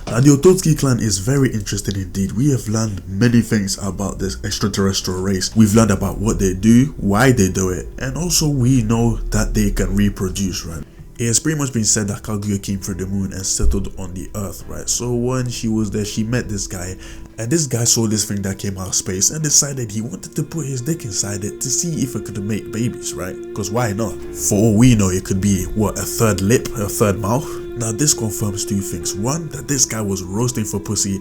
Now the Otsutsuki clan is very interesting indeed. We have learned many things about this extraterrestrial race. We've learned about what they do, why they do it, and also we know that they can reproduce, right? It has pretty much been said that Kaguya came through the moon and settled on the earth, right? So when she was there, she met this guy, and this guy saw this thing that came out of space and decided he wanted to put his dick inside it to see if it could make babies, right? Because why not? For all we know, it could be, what, a third lip, a third mouth? Now this confirms two things. One, that this guy was roasting for pussy,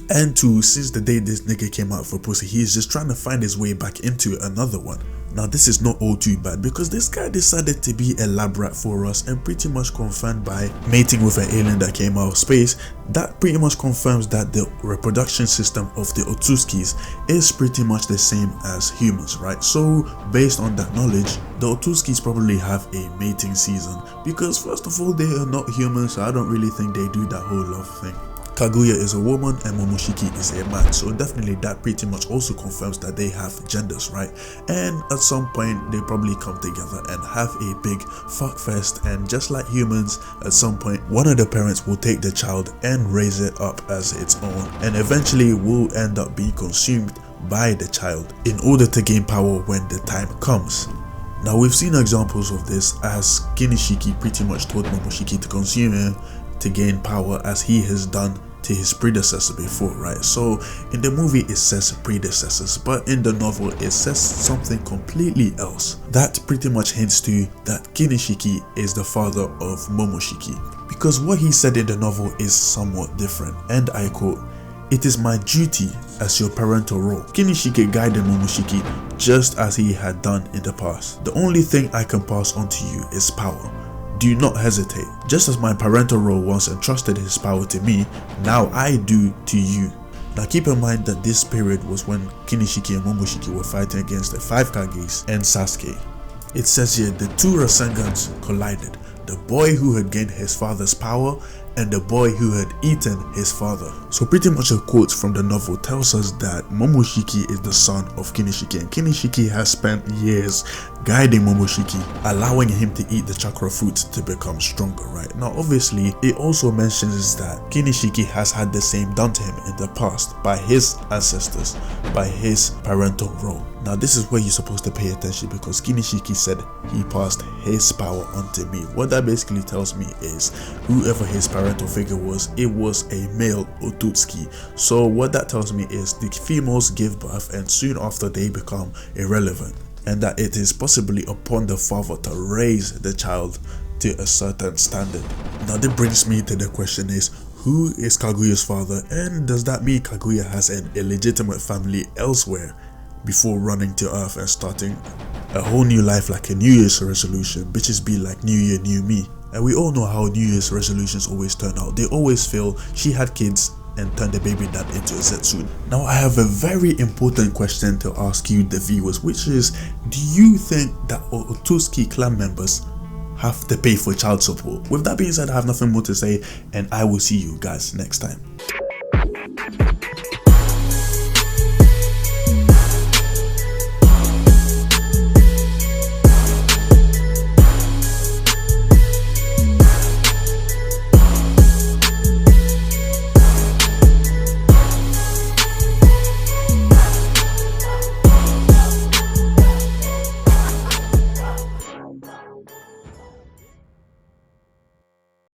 and two, since the day this nigga came out for pussy, he's just trying to find his way back into another one. Now this is not all too bad, because this guy decided to be a lab rat for us and pretty much confirmed by mating with an alien that came out of space. That pretty much confirms that the reproduction system of the Otsutsukis is pretty much the same as humans, right? So based on that knowledge, the Otsutsukis probably have a mating season, because first of all, they are not humans, so I don't really think they do that whole love thing. Kaguya is a woman and Momoshiki is a man, so definitely that pretty much also confirms that they have genders, right? And at some point they probably come together and have a big fuck fest, and just like humans, at some point one of the parents will take the child and raise it up as its own, and eventually will end up being consumed by the child in order to gain power when the time comes. Now we've seen examples of this, as Kinshiki pretty much told Momoshiki to consume him to gain power, as he has done to his predecessor before, right? So in the movie it says predecessors, but in the novel it says something completely else. That pretty much hints to that Kinshiki is the father of Momoshiki, because what he said in the novel is somewhat different, and I quote, "It is my duty as your parental role." Kinshiki guided Momoshiki just as he had done in the past. "The only thing I can pass on to you is power. Do not hesitate. Just as my parental role once entrusted his power to me, now I do to you." Now keep in mind that this period was when Kinshiki and Momoshiki were fighting against the 5 Kages and Sasuke. It says here the two Rasengans collided, the boy who had gained his father's power and the boy who had eaten his father. So pretty much a quote from the novel tells us that Momoshiki is the son of Kinshiki, and Kinshiki has spent years guiding Momoshiki, allowing him to eat the chakra fruit to become stronger, right? Now obviously it also mentions that Kinshiki has had the same done to him in the past by his ancestors, by his parental role. Now this is where you're supposed to pay attention, because Kinshiki said he passed his power on to me. What that basically tells me is whoever his parental figure was, it was a male Otsutsuki. So what that tells me is the females give birth and soon after they become irrelevant, and that it is possibly upon the father to raise the child to a certain standard. Now that brings me to the question is, who is Kaguya's father, and does that mean Kaguya has an illegitimate family elsewhere before running to Earth and starting a whole new life, like a New Year's resolution? Bitches be like, new year, new me. And we all know how New Year's resolutions always turn out. They always fail. She had kids and turned the baby dad into a Zetsu. Now I have a very important question to ask you, the viewers, which is, do you think that Otsutsuki clan members have to pay for child support? With that being said, I have nothing more to say, and I will see you guys next time.